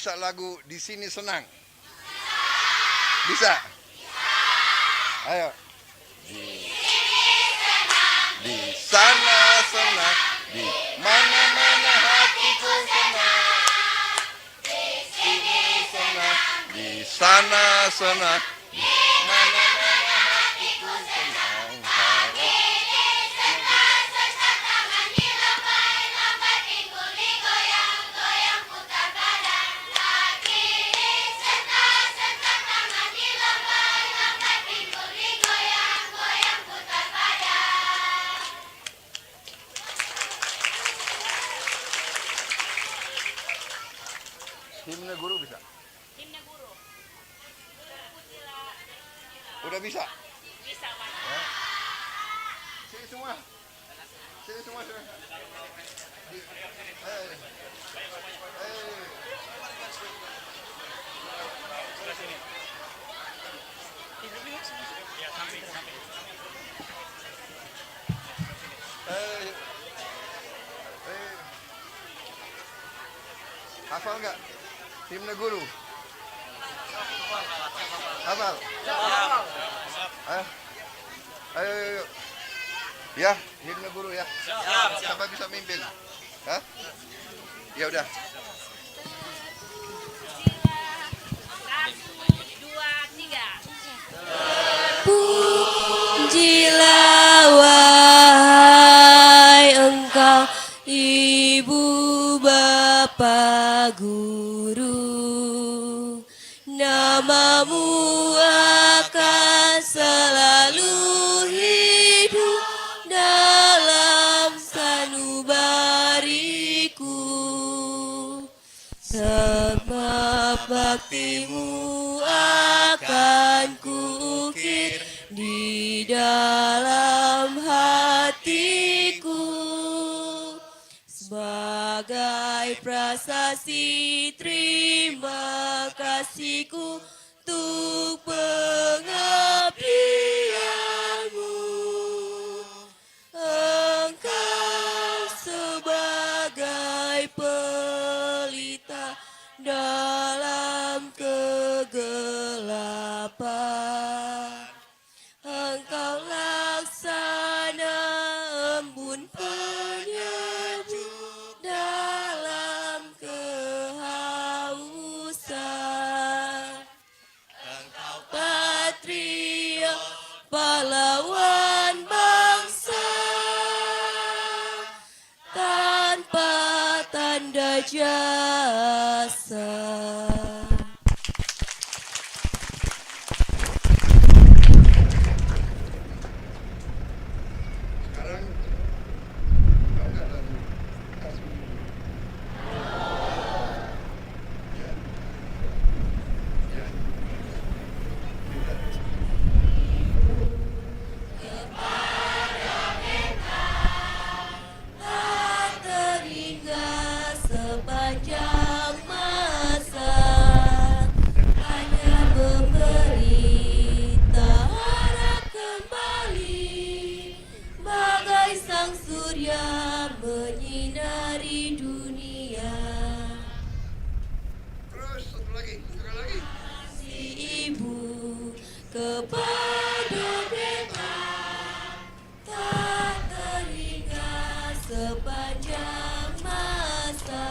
bisa lagu Di Sini Senang? Bisa? Ayo. Di sana senang, di mana-mana hatiku senang. Di sini senang, di sana senang, di mana-mana hatiku senang. Himne guru bisa? Himne guru. Udah bisa? Bisa, Pak. Ya. Sini semua. Sini semua. Sini. Hafal nggak? Himne guru. Hafal? Ayo. Ayo. Ya, himne guru ya. Siapa bisa mimpin? Hah? Ya udah. 1, 2, 3. Pujilah wahai engkau Ibu Bapa Guru, namamu akan selalu hidup dalam sanubariku, sebab baktimu akan kuukir di dalam hatiku sebagai prasasti terima kasihku untuk pengabdianmu. Engkau sebagai pelita dalam kegelapan, engkau laksana embun penyejuk dalam kehausan, engkau patria pahlawan bangsa tanpa tanda jasa. Sekarang tahu nggak lagu Kasih? Ya. Ya. Teringat sepanjang masa hanya memberi harap kembali, bagai sang surya menyinari dunia. Terus satu lagi, sekali lagi. Si ibu kepada beta tak teringat sepanjang masa,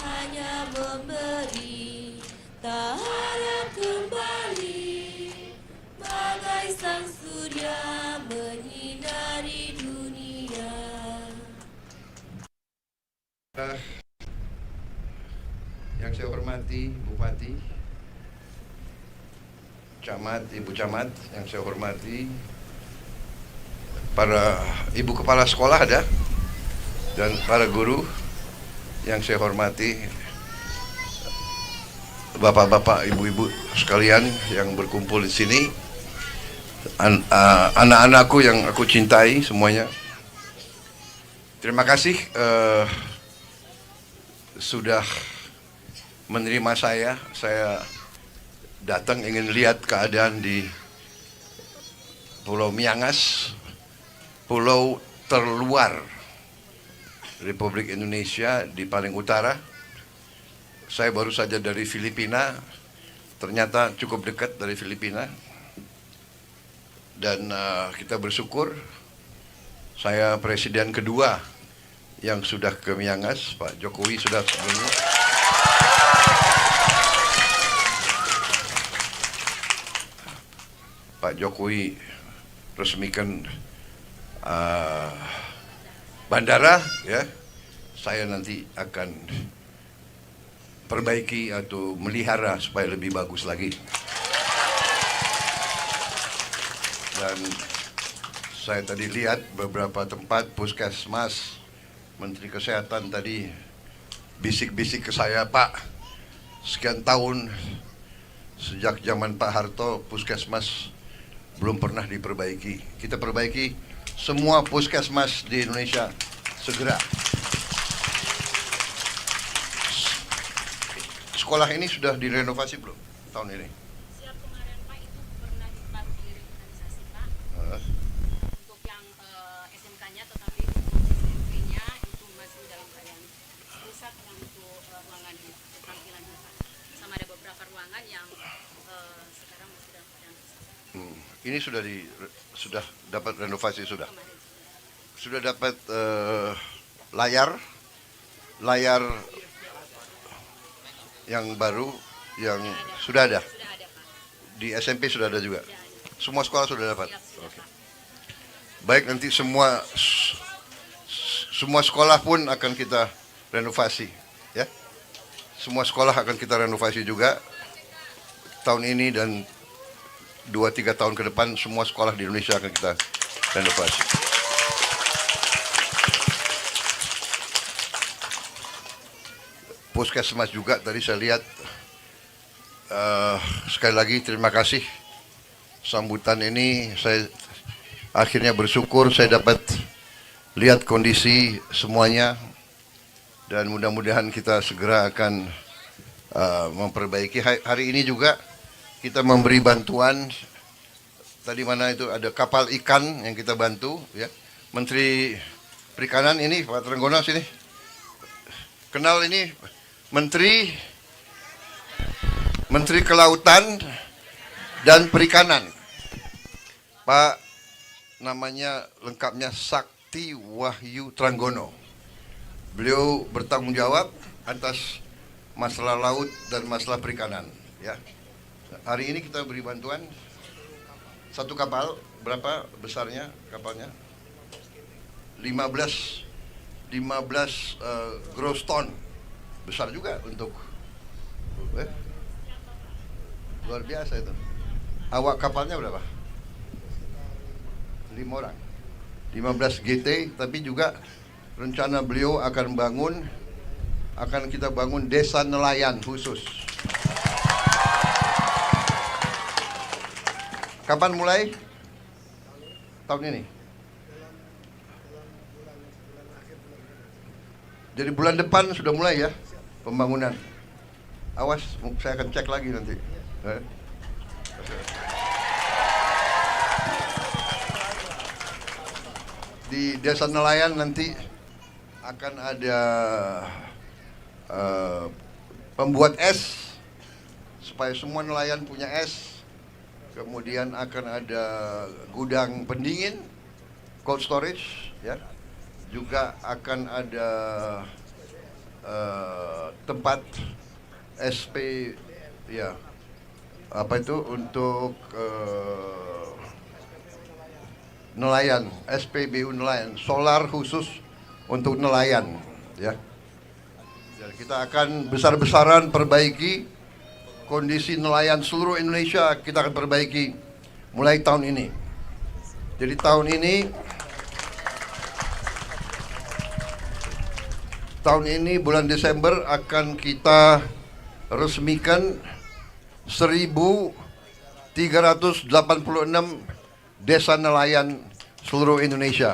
hanya memberi tak harap kembali, bagai sang surya menyinari dunia. Yang saya hormati Bupati, Camat, Ibu Camat, yang saya hormati para Ibu Kepala Sekolah ada, dan para guru yang saya hormati, Bapak-bapak, Ibu-ibu sekalian yang berkumpul di sini, anak-anakku yang aku cintai semuanya. Terima kasih sudah menerima saya. Saya datang ingin lihat keadaan di Pulau Miangas, pulau terluar Republik Indonesia di paling utara. Saya baru saja dari Filipina, ternyata cukup dekat dari Filipina. Dan kita bersyukur, saya presiden kedua yang sudah ke Miangas. Pak Jokowi sudah sebelumnya. Pak Jokowi resmikan bandara, ya. Saya nanti akan perbaiki atau melihara supaya lebih bagus lagi. Dan saya tadi lihat beberapa tempat puskesmas, Menteri Kesehatan tadi bisik-bisik ke saya, Pak, sekian tahun sejak zaman Pak Harto puskesmas belum pernah diperbaiki. Kita perbaiki semua puskesmas di Indonesia segera. Sekolah ini sudah direnovasi belum tahun ini? Siap kemarin Pak, itu pernah baru direvitalisasi Pak. Untuk yang SMK-nya, tetapi untuk SMP-nya itu masih dalam keadaan rusak yang untuk ruangan tampilan Pak. Sama ada beberapa ruangan yang sekarang masih dalam keadaan rusak. Ini sudah dapat renovasi sudah. Kemarin Sudah dapat layar yang baru yang sudah ada. sudah ada Pak. Di SMP sudah ada juga. Sudah ada. Semua sekolah sudah dapat. Siap, sudah, Oke. Pak. Baik, nanti semua sekolah pun akan kita renovasi, ya. Semua sekolah akan kita renovasi juga tahun ini, dan 2-3 tahun ke depan semua sekolah di Indonesia akan kita renovasi. Puskesmas juga tadi saya lihat. Sekali lagi terima kasih sambutan ini. Saya akhirnya bersyukur saya dapat lihat kondisi semuanya, dan mudah-mudahan kita segera akan memperbaiki. Hari ini juga kita memberi bantuan. Tadi mana itu ada kapal ikan yang kita bantu, ya. Menteri Perikanan ini Pak Trenggono sini. Kenal ini Menteri Kelautan dan Perikanan. Pak, namanya lengkapnya Sakti Wahyu Trenggono. Beliau bertanggung jawab atas masalah laut dan masalah perikanan, ya. Hari ini kita beri bantuan satu kapal. Berapa besarnya kapalnya? 15 gross ton. Besar juga untuk luar biasa itu. Awak kapalnya berapa? 5 orang. 15 GT, tapi juga rencana beliau akan kita bangun desa nelayan khusus. Kapan mulai? Tahun ini. Jadi bulan depan sudah mulai, ya, pembangunan. Awas, saya akan cek lagi nanti. Di desa nelayan nanti akan ada pembuat es supaya semua nelayan punya es. Kemudian akan ada gudang pendingin, cold storage, ya. Juga akan ada tempat SP, ya, apa itu untuk nelayan, SPBU nelayan, solar khusus untuk nelayan, ya. Dan kita akan besar-besaran perbaiki kondisi nelayan seluruh Indonesia. Kita akan perbaiki mulai tahun ini. Jadi tahun ini bulan Desember akan kita resmikan 1.386 desa nelayan seluruh Indonesia.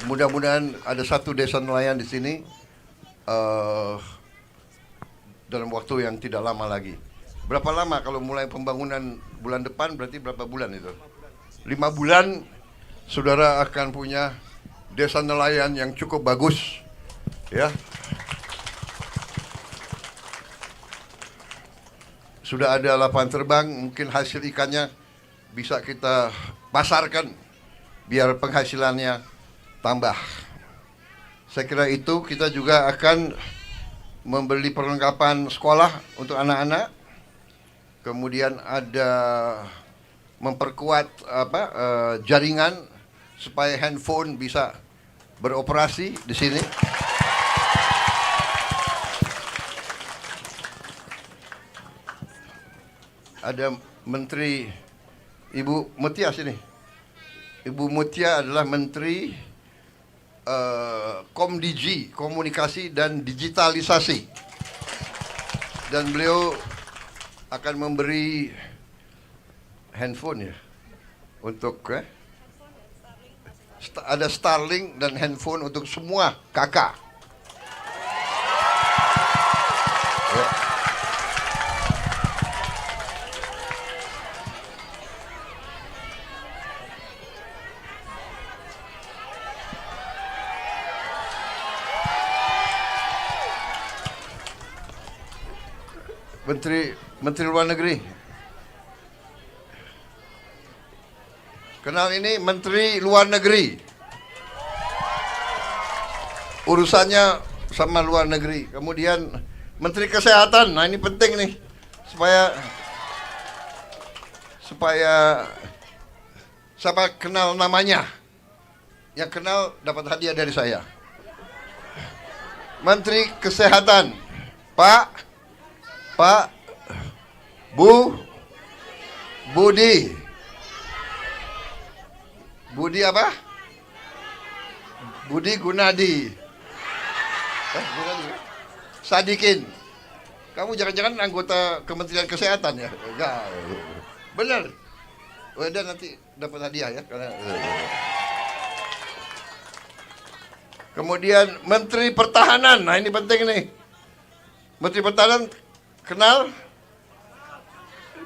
Mudah-mudahan ada satu desa nelayan di sini dalam waktu yang tidak lama lagi. Berapa lama kalau mulai pembangunan bulan depan? Berarti berapa bulan itu? 5 bulan saudara akan punya desa nelayan yang cukup bagus, ya. sudah ada lapangan terbang, mungkin hasil ikannya bisa kita pasarkan biar penghasilannya tambah. Saya kira itu kita juga akan membeli perlengkapan sekolah untuk anak-anak. Kemudian ada memperkuat jaringan supaya handphone bisa beroperasi di sini. Ada Menteri Ibu Mutia sini. Ibu Mutia adalah Menteri Komdigi, Komunikasi dan Digitalisasi. Dan beliau akan memberi handphone ya untuk ada Starlink dan handphone untuk semua kakak. Ya. Menteri Luar Negeri. Kenal ini Menteri Luar Negeri. Urusannya sama luar negeri. Kemudian Menteri Kesehatan. Nah, ini penting nih supaya siapa kenal namanya. Yang kenal dapat hadiah dari saya. Menteri Kesehatan. Pak Budi apa? Budi Gunadi. Gunadi. Sadikin. Kamu jangan-jangan anggota Kementerian Kesehatan ya? Enggak. Benar. Udah nanti dapat hadiah ya karena Kemudian Menteri Pertahanan. Nah, ini penting nih. Menteri Pertahanan kenal?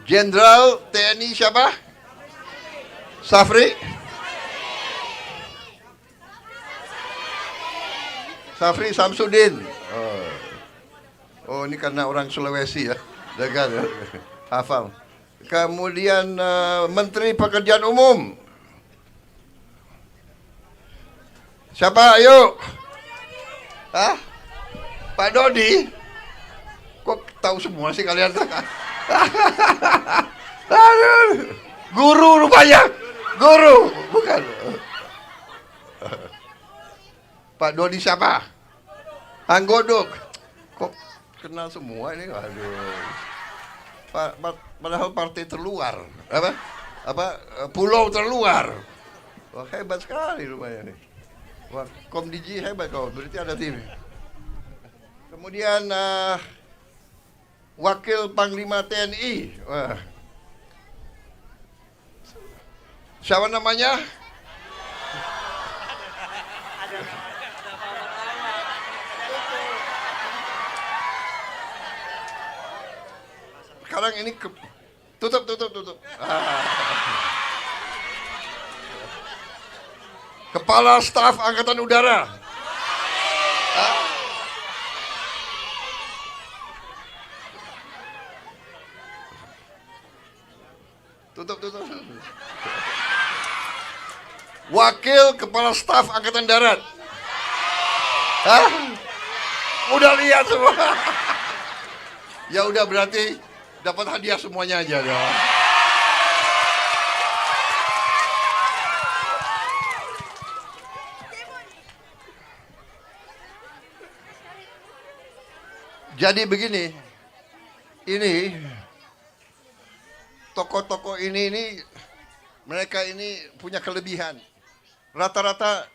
Jenderal TNI siapa? Safri? Safri Samsudin. Oh, ini karena orang Sulawesi ya. Dengar ya. Hafal. Kemudian Menteri Pekerjaan Umum. Siapa? Ayo. Hah? Pak Dodi? Kok tahu semua sih kalian? Aduh. Guru rupanya. Guru, bukan. Pak Dodi siapa? Anggodok. Kok kenal semua ini? Aduh. Padahal partai terluar. Pulau terluar. Wah, hebat sekali rupanya nih. Wah, Komdigi hebat kau. Berarti ada tim. Kemudian Wakil Panglima TNI. Wah. Siapa namanya? Sekarang ini tutup. Kepala Staf Angkatan Udara. Tutup. Wakil Kepala Staf Angkatan Darat. Hah? Udah lihat semua. Ya udah berarti dapat hadiah semuanya aja dong. Jadi begini, ini tokoh-tokoh ini mereka ini punya kelebihan. Rata-rata